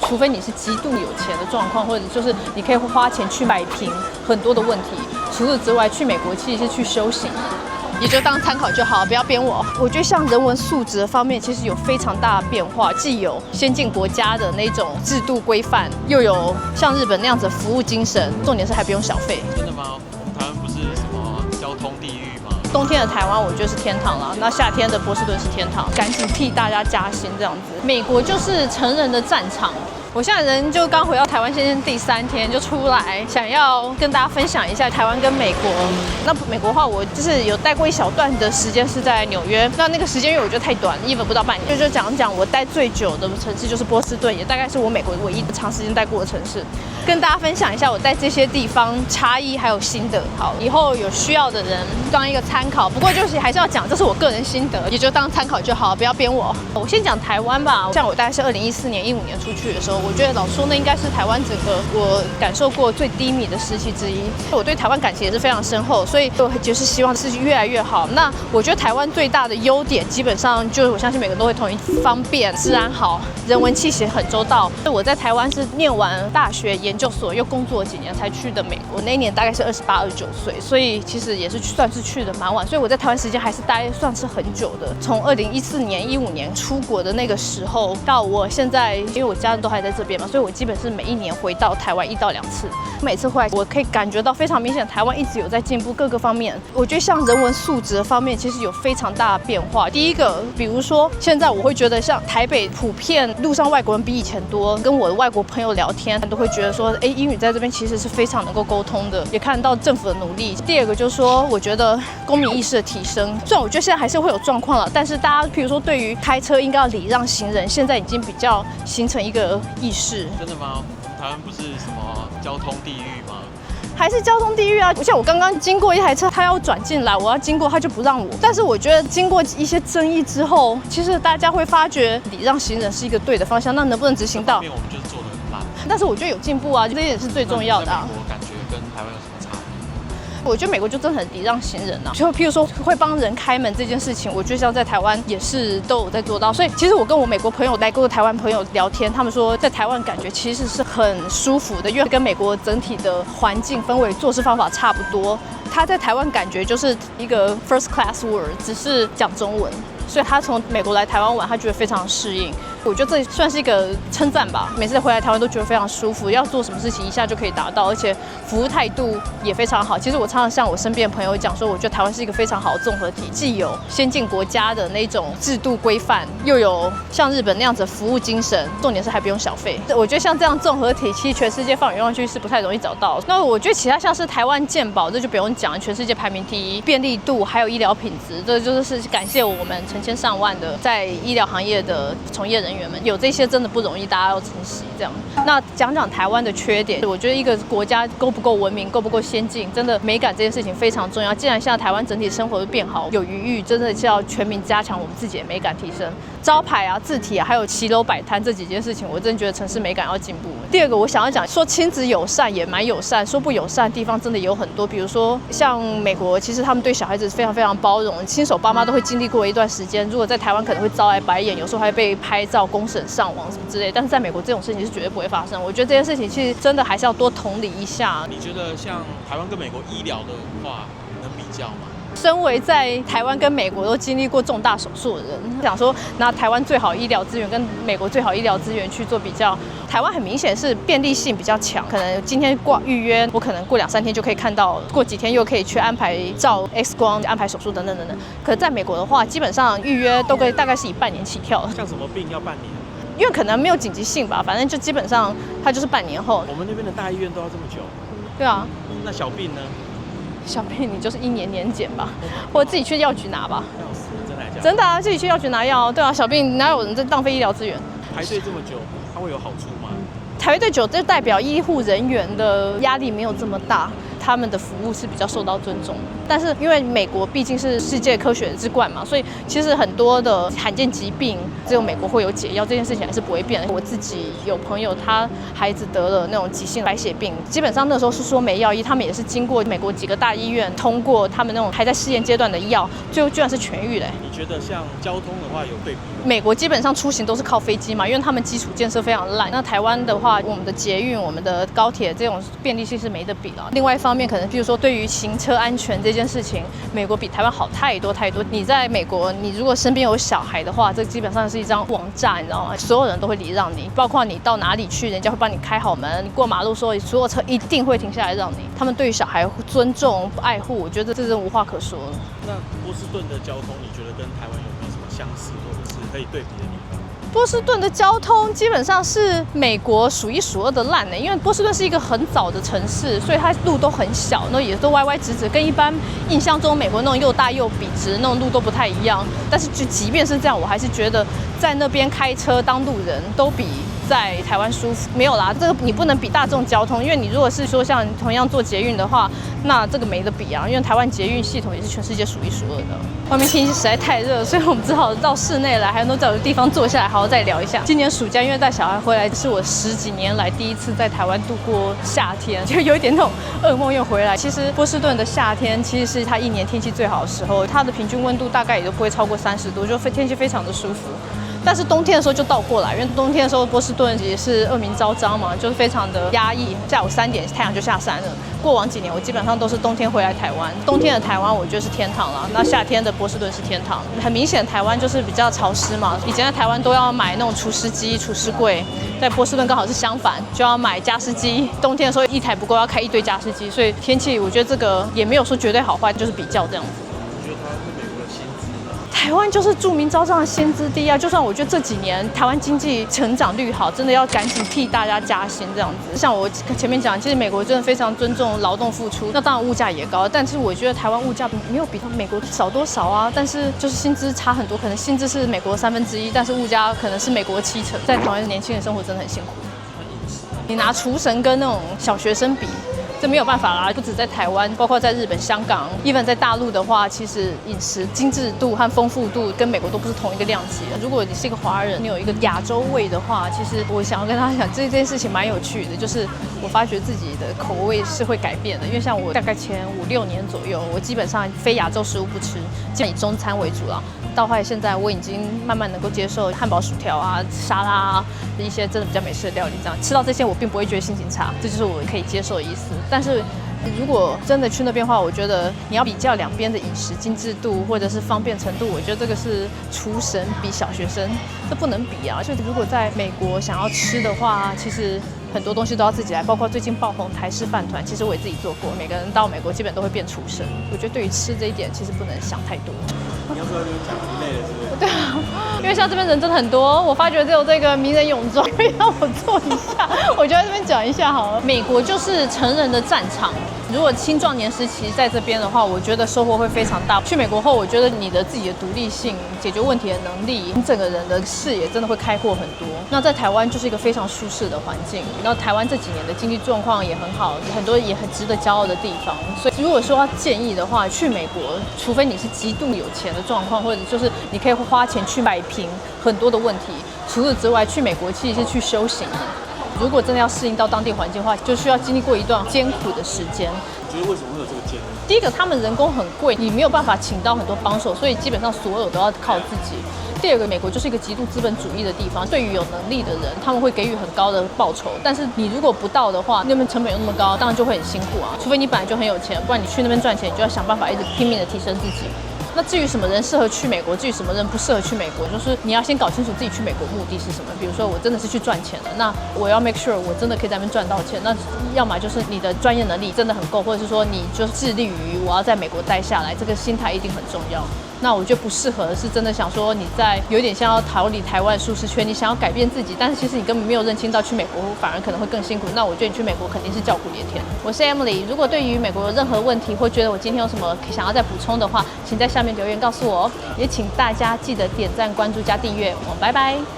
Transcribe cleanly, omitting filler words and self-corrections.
除非你是极度有钱的状况，或者就是你可以花钱去摆平很多的问题。除此之外，去美国其实是去修行。也就当参考就好，不要编我。我觉得像人文素质的方面，其实有非常大的变化，既有先进国家的那种制度规范，又有像日本那样子的服务精神，重点是还不用小费。真的吗？我们台湾不是什么交通地狱吗？冬天的台湾我觉得是天堂啦，那夏天的波士顿是天堂，赶紧替大家加薪这样子。美国就是成人的战场。我现在人就刚回到台湾，现在第3天就出来，想要跟大家分享一下台湾跟美国。那美国的话，我就是有待过一小段的时间是在纽约，那个时间因为我觉得太短，1本不到半年，就讲讲我待最久的城市就是波士顿，也大概是我美国唯一长时间待过的城市，跟大家分享一下我在这些地方差异还有心得。好，以后有需要的人当一个参考。不过就是还是要讲，这是我个人心得，也就当参考就好，不要编我。我先讲台湾吧，像我大概是2014年、15年出去的时候。我觉得老说那应该是台湾整个我感受过最低迷的时期之一。我对台湾感情也是非常深厚，所以我就是希望事情越来越好。那我觉得台湾最大的优点，基本上就是我相信每个人都会同意，方便、治安好、人文气息很周到。我在台湾是念完大学、研究所，又工作了几年才去的美国。那一年大概是28、29岁，所以其实也是算是去的蛮晚。所以我在台湾时间还是待算是很久的。从2014年、15年出国的那个时候到我现在，因为我家人都还在这边嘛，所以我基本是每一年回到台湾1到2次。每次回来，我可以感觉到非常明显，台湾一直有在进步各个方面。我觉得像人文素质的方面，其实有非常大的变化。第一个，比如说现在我会觉得，像台北普遍路上外国人比以前多，跟我的外国朋友聊天，都会觉得说，英语在这边其实是非常能够沟通的，也看到政府的努力。第二个就是说，我觉得公民意识的提升，虽然我觉得现在还是会有状况了，但是大家比如说对于开车应该要礼让行人，现在已经比较形成一个意识。真的吗？台湾不是什么交通地狱吗？还是交通地狱啊！像我刚刚经过一台车，他要转进来，我要经过他就不让我。但是我觉得经过一些争议之后，其实大家会发觉礼让行人是一个对的方向，那能不能执行到？我们就是做得很烂。但是我觉得有进步啊，这也是最重要的啊。美国感觉跟台湾有什么差别？我觉得美国就真的很礼让行人啊，就譬如说会帮人开门这件事情，我觉得像在台湾也是都有在做到。所以其实我跟我美国朋友来过的台湾朋友聊天，他们说在台湾感觉其实是很舒服的，因为跟美国整体的环境氛围、做事方法差不多。他在台湾感觉就是一个 first class world， 只是讲中文。所以他从美国来台湾玩，他觉得非常适应。我觉得这算是一个称赞吧。每次回来台湾都觉得非常舒服，要做什么事情一下就可以达到，而且服务态度也非常好。其实我常常向我身边的朋友讲说，我觉得台湾是一个非常好的综合体，既有先进国家的那种制度规范，又有像日本那样子的服务精神，重点是还不用小费。我觉得像这样综合体，其实全世界放眼望去是不太容易找到。那我觉得其他像是台湾健保，这就不用讲，全世界排名第1，便利度还有医疗品质，这就是感谢我们成千上万的在医疗行业的从业人员们，有这些真的不容易，大家要珍惜。这样，那讲讲台湾的缺点，我觉得一个国家够不够文明，够不够先进，真的美感这件事情非常重要。既然现在台湾整体生活都变好，有余裕，真的是要全民加强我们自己的美感提升。招牌啊、字体啊，还有骑楼摆摊这几件事情，我真的觉得城市美感要进步。第二个，我想要讲说亲子友善也蛮友善，说不友善的地方真的有很多，比如说像美国，其实他们对小孩子非常非常包容，新手爸妈都会经历过一段时间，如果在台湾可能会招来白眼，有时候还被拍照、公审上网什么之类，但是在美国这种事情是绝对不会发生。我觉得这件事情其实真的还是要多同理一下。你觉得像台湾跟美国医疗的话，能比较吗？身为在台湾跟美国都经历过重大手术的人，想说拿台湾最好医疗资源跟美国最好医疗资源去做比较，台湾很明显是便利性比较强，可能今天挂预约，我可能过2、3天就可以看到，过几天又可以去安排照 X 光、安排手术等等等等。可是在美国的话，基本上预约都可以大概是以半年起跳。像什么病要半年？因为可能没有紧急性吧，反正就基本上它就是半年后。我们那边的大医院都要这么久。对啊。那小病呢？小病你就是1年年检吧，或者自己去药局拿吧。要死，真的假的？真的啊，自己去药局拿药。对啊，小病哪有人在浪费医疗资源？排队这么久，它会有好处吗？排队久，就代表医护人员的压力没有这么大，他们的服务是比较受到尊重。但是因为美国毕竟是世界科学之冠嘛，所以其实很多的罕见疾病只有美国会有解药，这件事情还是不会变的。我自己有朋友，他孩子得了那种急性白血病，基本上那时候是说没药医，他们也是经过美国几个大医院通过他们那种还在试验阶段的药，最后居然是痊愈了。你觉得像交通的话有对比吗？美国基本上出行都是靠飞机嘛，因为他们基础建设非常烂。那台湾的话，我们的捷运、我们的高铁这种便利性是没得比了。另外一方面，可能比如说对于行车安全这件事情，美国比台湾好太多太多。你在美国，你如果身边有小孩的话，这基本上是一张王炸，你知道吗？所有人都会礼让你，包括你到哪里去，人家会帮你开好门。你过马路的时候，所有车一定会停下来让你。他们对于小孩尊重、爱护，我觉得这是无话可说了。那波士顿的交通，你觉得跟台湾有没有什么相似或者是可以对比的地方？波士顿的交通基本上是美国数一数二的烂因为波士顿是一个很早的城市，所以它路都很小，那也都歪歪直直，跟一般印象中美国那种又大又笔直那种路都不太一样。但是就即便是这样，我还是觉得在那边开车当路人都比在台湾舒服。没有啦，这个你不能比大众交通，因为你如果是说像同样坐捷运的话，那这个没得比啊，因为台湾捷运系统也是全世界数一数二的。外面天气实在太热，所以我们只好到室内来，还能找个地方坐下来好好再聊一下。今年暑假因为带小孩回来，是我10几年来第一次在台湾度过夏天，就有一点那种噩梦又回来。其实波士顿的夏天其实是它一年天气最好的时候，它的平均温度大概也都不会超过30度，就天气非常的舒服。但是冬天的时候就倒过来，因为冬天的时候波士顿也是恶名昭彰嘛，就是非常的压抑。下午3点太阳就下山了。过往几年我基本上都是冬天回来台湾，冬天的台湾我觉得是天堂了，那夏天的波士顿是天堂。很明显台湾就是比较潮湿嘛，以前在台湾都要买那种除湿机、除湿柜，在波士顿刚好是相反，就要买加湿机。冬天的时候一台不够，要开一堆加湿机，所以天气我觉得这个也没有说绝对好坏，就是比较这样子。台湾就是著名昭彰的薪资低啊，就算我觉得这几年台湾经济成长率好，真的要赶紧替大家加薪这样子。像我前面讲，其实美国真的非常尊重劳动付出，那当然物价也高，但是我觉得台湾物价没有比美国少多少啊，但是就是薪资差很多，可能薪资是美国1/3，但是物价可能是美国7成，在台湾年轻人生活真的很辛苦。你拿厨神跟那种小学生比，这没有办法啦，不止在台湾，包括在日本、香港 ，even 在大陆的话，其实饮食精致度和丰富度跟美国都不是同一个量级。如果你是一个华人，你有一个亚洲味的话，其实我想要跟大家讲，这件事情蛮有趣的，就是我发觉自己的口味是会改变的。因为像我大概前5、6年左右，我基本上非亚洲食物不吃，基本以中餐为主啦。到后来现在我已经慢慢能够接受汉堡、薯条啊、沙拉啊一些真的比较美式的料理，这样吃到这些我并不会觉得心情差，这就是我可以接受的意思。但是如果真的去那边的话，我觉得你要比较两边的饮食精致度或者是方便程度，我觉得这个是厨神比小学生，这不能比啊。就如果在美国想要吃的话，其实很多东西都要自己来，包括最近爆红台式饭团，其实我也自己做过。每个人到美国基本都会变厨神，我觉得对于吃这一点其实不能想太多。你要说就是讲一类的是不是？对啊，因为像这边人真的很多，我发觉只有这个名人泳装可以让我坐一下，我就在这边讲一下好了。美国就是成人的战场，如果青壮年时期在这边的话，我觉得收获会非常大。去美国后，我觉得你的自己的独立性、解决问题的能力，你整个人的视野真的会开阔很多。那在台湾就是一个非常舒适的环境，那台湾这几年的经济状况也很好，很多也很值得骄傲的地方。所以如果说要建议的话，去美国，除非你是极度有钱的状况，或者就是你可以花钱去摆平很多的问题。除此之外，去美国其实是去修行的。如果真的要适应到当地环境的话，就需要经历过一段艰苦的时间。你觉得为什么会有这个建议？第一个，他们人工很贵，你没有办法请到很多帮手，所以基本上所有都要靠自己。第二个，美国就是一个极度资本主义的地方，对于有能力的人，他们会给予很高的报酬。但是你如果不到的话，那边成本又那么高，当然就会很辛苦啊。除非你本来就很有钱，不然你去那边赚钱，你就要想办法一直拼命的提升自己。那至于什么人适合去美国，至于什么人不适合去美国，就是你要先搞清楚自己去美国目的是什么。比如说我真的是去赚钱的，那我要 make sure 我真的可以在那边赚到钱。那要么就是你的专业能力真的很够，或者是说你就致力于我要在美国待下来，这个心态一定很重要。那我觉得不适合的是真的想说你在有点像要逃离台湾舒适圈，你想要改变自己，但是其实你根本没有认清到去美国反而可能会更辛苦。那我觉得你去美国肯定是叫苦连天。我是 Emily， 如果对于美国有任何问题，或觉得我今天有什么想要再补充的话，请在下面留言告诉我哦。也请大家记得点赞、关注加订阅。我们拜拜。